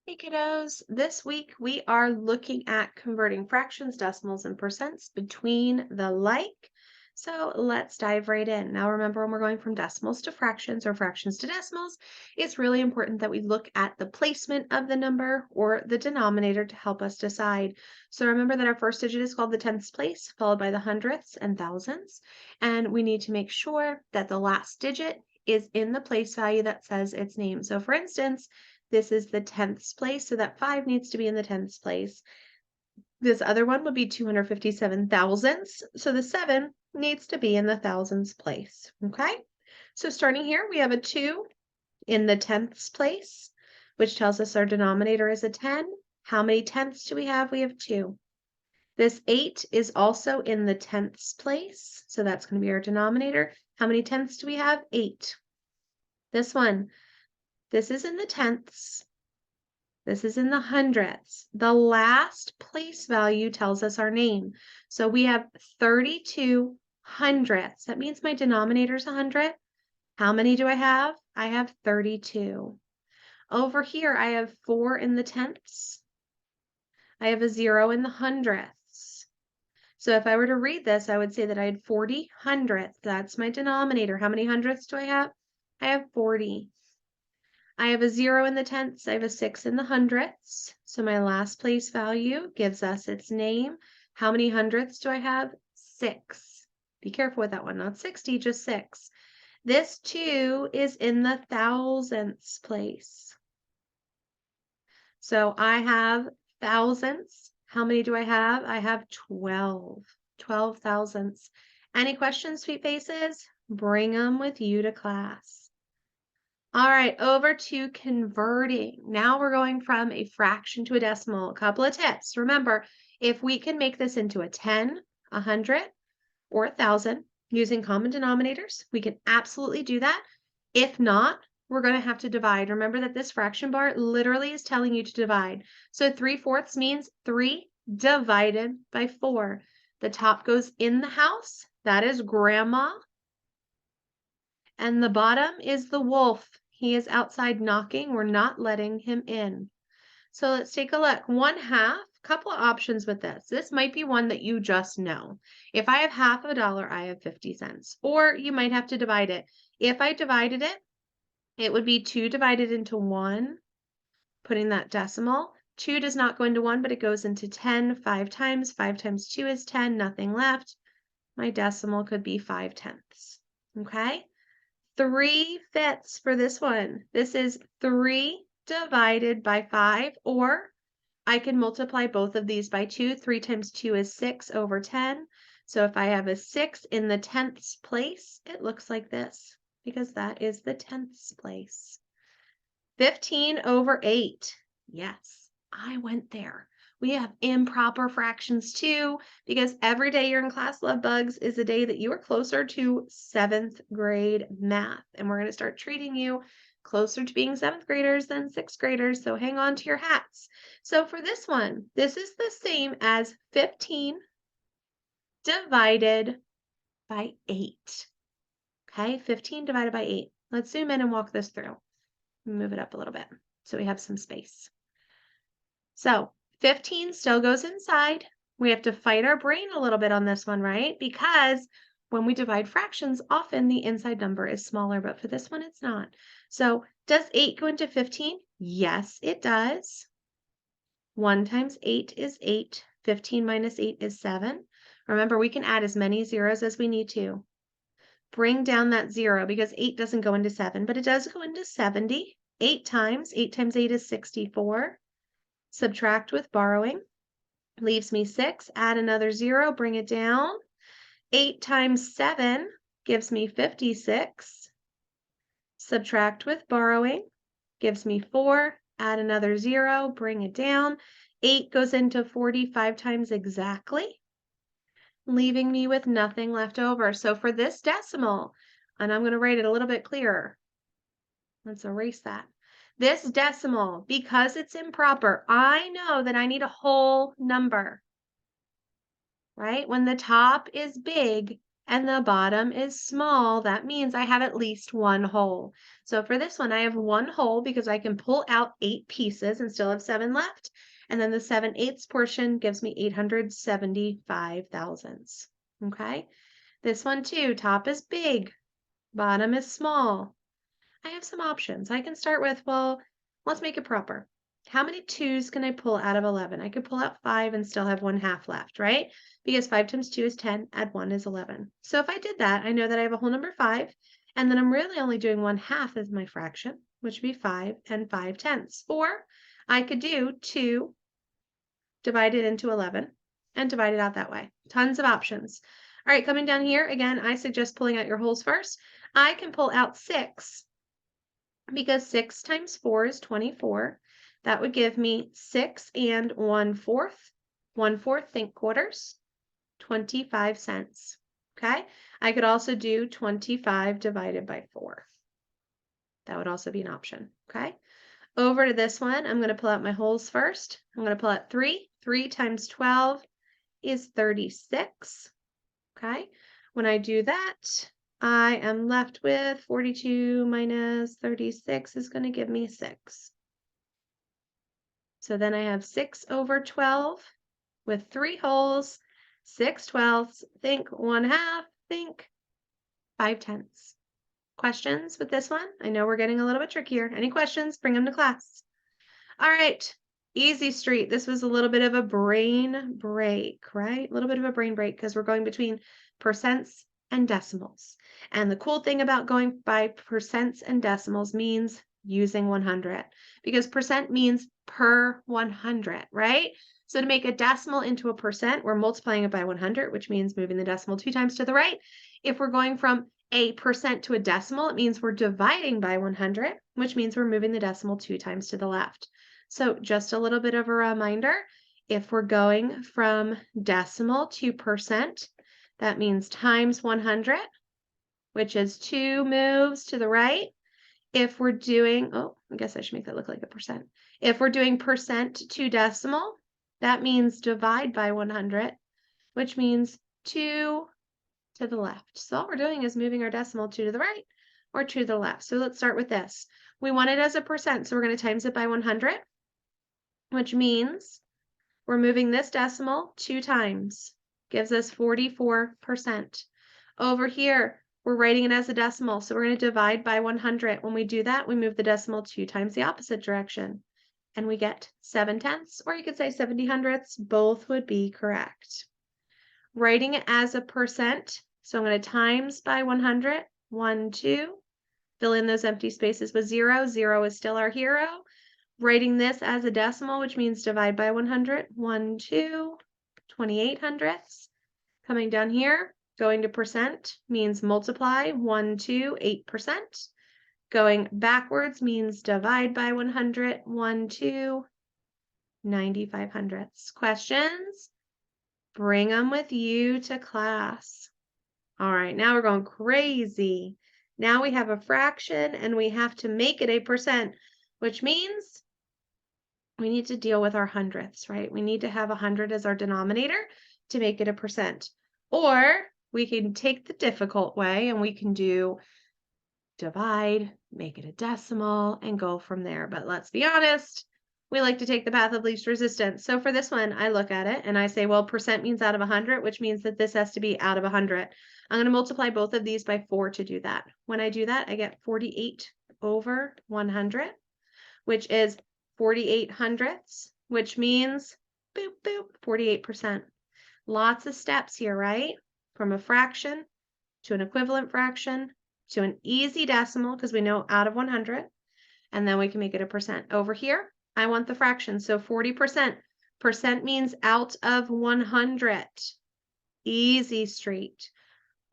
Hey kiddos, this week we are looking at converting fractions, decimals, and percents between the like. So let's dive right in. Now remember, when we're going from decimals to fractions or fractions to decimals, it's really important that we look at the placement of the number or the denominator to help us decide. So remember that our first digit is called the tenths place, followed by the hundredths and thousands. And we need to make sure that the last digit is in the place value that says its name. So for instance, this is the tenths place, so that 5 needs to be in the tenths place. This other one would be 257 thousandths, so the 7 needs to be in the thousands place, okay? So starting here, we have a 2 in the tenths place, which tells us our denominator is a 10. How many tenths do we have? We have 2. This 8 is also in the tenths place, so that's going to be our denominator. How many tenths do we have? 8. This one, this is in the tenths. This is in the hundredths. The last place value tells us our name. So we have 32 hundredths. That means my denominator is 100. How many do I have? I have 32. Over here, I have 4 in the tenths. I have a 0 in the hundredths. So if I were to read this, I would say that I had 40 hundredths. That's my denominator. How many hundredths do I have? I have 40. I have a 0 in the tenths, I have a 6 in the hundredths. So my last place value gives us its name. How many hundredths do I have? 6. Be careful with that one, not 60, just 6. This 2 is in the thousandths place. So I have thousandths. How many do I have? I have 12. 12 thousandths. Any questions, sweet faces? Bring them with you to class. All right, over to converting. Now we're going from a fraction to a decimal. A couple of tips. Remember, if we can make this into a 10, 100, or 1,000 using common denominators, we can absolutely do that. If not, we're going to have to divide. Remember that this fraction bar literally is telling you to divide. So 3/4 means 3 divided by 4. The top goes in the house. That is grandma. And the bottom is the wolf. He is outside knocking. We're not letting him in. So let's take a look. 1/2, couple of options with this. This might be one that you just know. If I have half a dollar, I have 50 cents. Or you might have to divide it. If I divided it, it would be 2 divided into 1, putting that decimal. 2 does not go into 1, but it goes into 10 5 times. 5 times 2 is 10, nothing left. My decimal could be 5/10. Okay? 3/5 for this one. This is 3 divided by 5, or I can multiply both of these by 2. 3 times 2 is 6 over 10. So if I have a 6 in the tenths place, it looks like this because that is the tenths place. 15 over 8. Yes, I went there. We have improper fractions too, because every day you're in class, love bugs, is a day that you are closer to 7th grade math. And we're going to start treating you closer to being 7th graders than 6th graders. So hang on to your hats. So for this one, this is the same as 15 divided by 8. Okay, 15 divided by 8. Let's zoom in and walk this through. Move it up a little bit so we have some space. So 15 still goes inside. We have to fight our brain a little bit on this one, right? Because when we divide fractions, often the inside number is smaller, but for this one, it's not. So does 8 go into 15? Yes, it does. 1 times 8 is 8. 15 minus 8 is 7. Remember, we can add as many zeros as we need to. Bring down that 0 because 8 doesn't go into 7, but it does go into 70. 8 times 8 is 64. Subtract with borrowing. Leaves me 6. Add another 0. Bring it down. 8 times 7 gives me 56. Subtract with borrowing. Gives me 4. Add another 0. Bring it down. 8 goes into 45 times exactly, leaving me with nothing left over. So for this decimal, and I'm going to write it a little bit clearer. Let's erase that. This decimal, because it's improper, I know that I need a whole number, right? When the top is big, and the bottom is small. That means I have at least one whole. So for this one, I have one whole because I can pull out 8 pieces and still have 7 left. And then the 7/8 portion gives me 875 thousandths. Okay. This one too, top is big, bottom is small. I have some options. I can start with, well, let's make it proper. How many 2's can I pull out of 11? I could pull out 5 and still have 1/2 left, right? Because 5 times 2 is 10, add 1 is 11. So if I did that, I know that I have a whole number 5, and then I'm really only doing 1/2 as my fraction, which would be 5 and 5/10. Or I could do 2 divided into 11 and divide it out that way. Tons of options. All right, coming down here, again, I suggest pulling out your wholes first. I can pull out 6 because 6 times 4 is 24. That would give me 6 and 1/4. 1/4, think quarters, 25 cents. Okay, I could also do 25 divided by 4. That would also be an option. Okay, over to this one, I'm going to pull out my wholes first. I'm going to pull out 3. 3 times 12 is 36. Okay, when I do that, I am left with 42 minus 36 is going to give me 6. So then I have 6 over 12 with 3 wholes, 6/12, think 1/2, think 5/10. Questions with this one? I know we're getting a little bit trickier. Any questions? Bring them to class. All right, easy street. This was a little bit of a brain break, right? A little bit of a brain break because we're going between percents and decimals. And the cool thing about going by percents and decimals means using 100 because percent means per 100, right? So to make a decimal into a percent, we're multiplying it by 100, which means moving the decimal 2 times to the right. If we're going from a percent to a decimal, it means we're dividing by 100, which means we're moving the decimal 2 times to the left. So just a little bit of a reminder, if we're going from decimal to percent, that means times 100, which is 2 moves to the right. If we're doing, oh, I guess I should make that look like a percent. If we're doing percent to decimal, that means divide by 100, which means 2 to the left. So all we're doing is moving our decimal 2 to the right or 2 to the left. So let's start with this. We want it as a percent, so we're going to times it by 100, which means we're moving this decimal 2 times, gives us 44%. Over here, we're writing it as a decimal, so we're going to divide by 100. When we do that, we move the decimal 2 times the opposite direction, and we get 7/10, or you could say 70/100. Both would be correct. Writing it as a percent, so I'm going to times by 100, 1, 2, fill in those empty spaces with 0. 0 is still our hero. Writing this as a decimal, which means divide by 100, 1, 2, 28/100. Coming down here, going to percent means multiply, 1, 2, 8%. Going backwards means divide by 100, 1, 2, 95/100. Questions? Bring them with you to class. All right, now we're going crazy. Now we have a fraction and we have to make it a percent, which means we need to deal with our hundredths, right? We need to have 100 as our denominator to make it a percent. Or we can take the difficult way and we can do divide, make it a decimal, and go from there. But let's be honest, we like to take the path of least resistance. So for this one, I look at it and I say, well, percent means out of 100, which means that this has to be out of 100. I'm going to multiply both of these by 4 to do that. When I do that, I get 48 over 100, which is 48/100, which means boop, boop, 48%. Lots of steps here, right? From a fraction to an equivalent fraction to an easy decimal, because we know out of 100, and then we can make it a percent. Over here, I want the fraction, so 40%. Percent means out of 100. Easy street.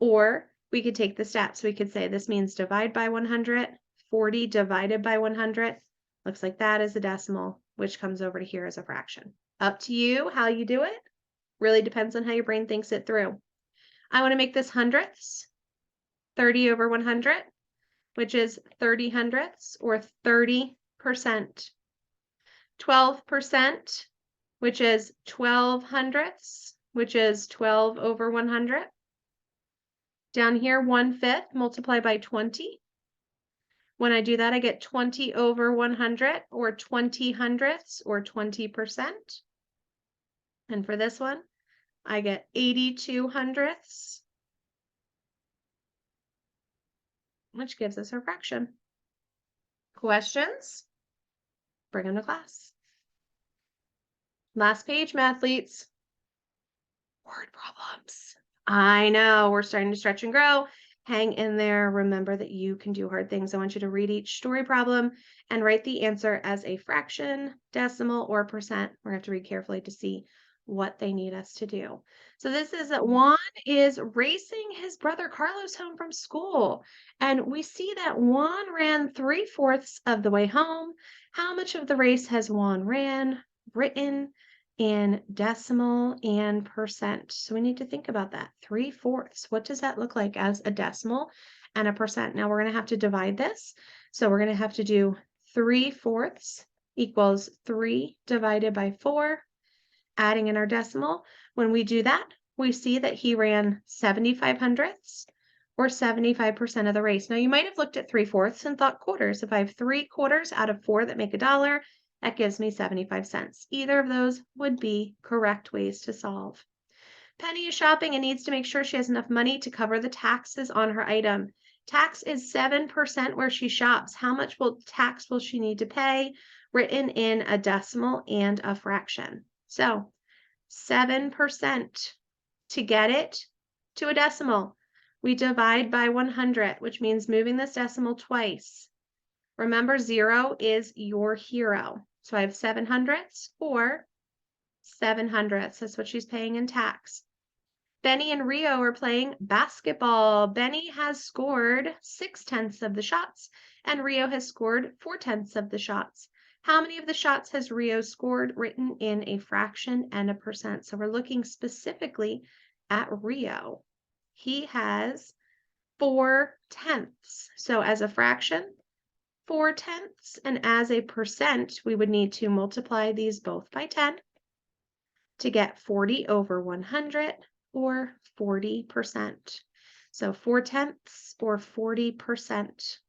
Or we could take the steps. We could say this means divide by 100, 40 divided by 100. Looks like that is a decimal, which comes over to here as a fraction. Up to you how you do it. Really depends on how your brain thinks it through. I want to make this hundredths. 30 over 100, which is 30/100 or 30%. 12%, which is 12/100, which is 12 over 100. Down here, 1/5 multiplied by 20. When I do that, I get 20 over 100, or 20 hundredths, or 20%. And for this one, I get 82 hundredths, which gives us our fraction. Questions? Bring them to class. Last page, mathletes. Word problems. I know, we're starting to stretch and grow. Hang in there. Remember that you can do hard things. I want you to read each story problem and write the answer as a fraction, decimal, or percent. We're going to have to read carefully to see what they need us to do. So this is that Juan is racing his brother Carlos home from school. And we see that Juan ran 3/4 of the way home. How much of the race has Juan ran? Written in decimal and percent. So we need to think about that. 3/4. What does that look like as a decimal and a percent? Now we're going to have to divide this. So we're going to have to do 3/4 equals 3 divided by 4, adding in our decimal. When we do that, we see that he ran 75 hundredths, or 75% of the race. Now you might have looked at 3/4 and thought quarters. If I have 3/4 out of 4 that make $1, that gives me 75 cents. Either of those would be correct ways to solve. Penny is shopping and needs to make sure she has enough money to cover the taxes on her item. Tax is 7% where she shops. How much tax will she need to pay? Written in a decimal and a fraction. So 7% to get it to a decimal. We divide by 100, which means moving this decimal twice. Remember, 0 is your hero. So I have 7 hundredths, or 7 hundredths. That's what she's paying in tax. Benny and Rio are playing basketball. Benny has scored 6/10 of the shots, and Rio has scored 4/10 of the shots. How many of the shots has Rio scored? Written in a fraction and a percent. So we're looking specifically at Rio. He has 4/10. So as a fraction, 4/10, and as a percent, we would need to multiply these both by 10 to get 40 over 100, or 40%. So 4/10 or 40%.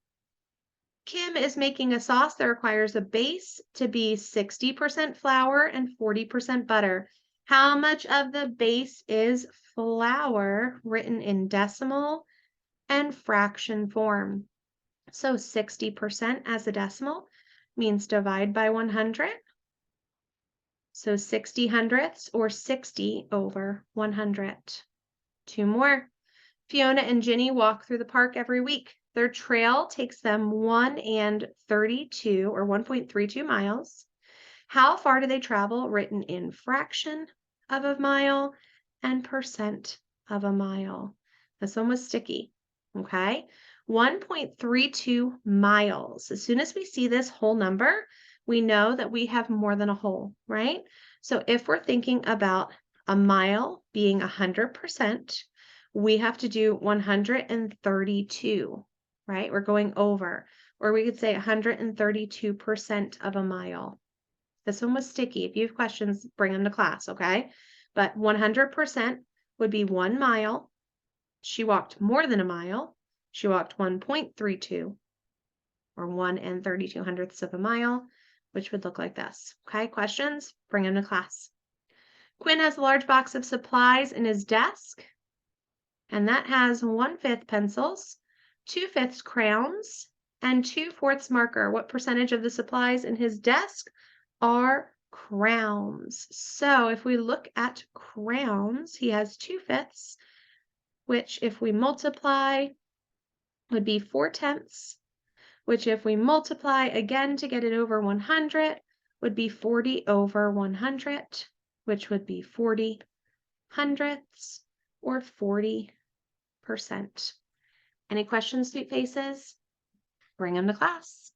Kim is making a sauce that requires a base to be 60% flour and 40% butter. How much of the base is flour? Written in decimal and fraction form. So 60% as a decimal means divide by 100. So 60 hundredths, or 60 over 100. 2 more. Fiona and Ginny walk through the park every week. Their trail takes them 1.32 or 1.32 miles. How far do they travel? Written in fraction of a mile and percent of a mile. This one was sticky, okay? 1.32 miles. As soon as we see this whole number, we know that we have more than a whole, right? So if we're thinking about a mile being 100%, we have to do 132, right? We're going over. Or we could say 132% of a mile. This one was sticky. If you have questions, bring them to class, okay? But 100% would be 1 mile. She walked more than a mile. She walked 1.32, or 1 32 of a mile, which would look like this. Okay, questions? Bring them to class. Quinn has a large box of supplies in his desk, and that has 1/5 pencils, 2/5 crayons, and 2/4 marker. What percentage of the supplies in his desk are crowns? So if we look at crowns, he has 2/5, which if we multiply would be 4/10, which if we multiply again to get it over 100 would be 40 over 100, which would be 40 hundredths, or 40%. Any questions, sweet faces? Bring them to class.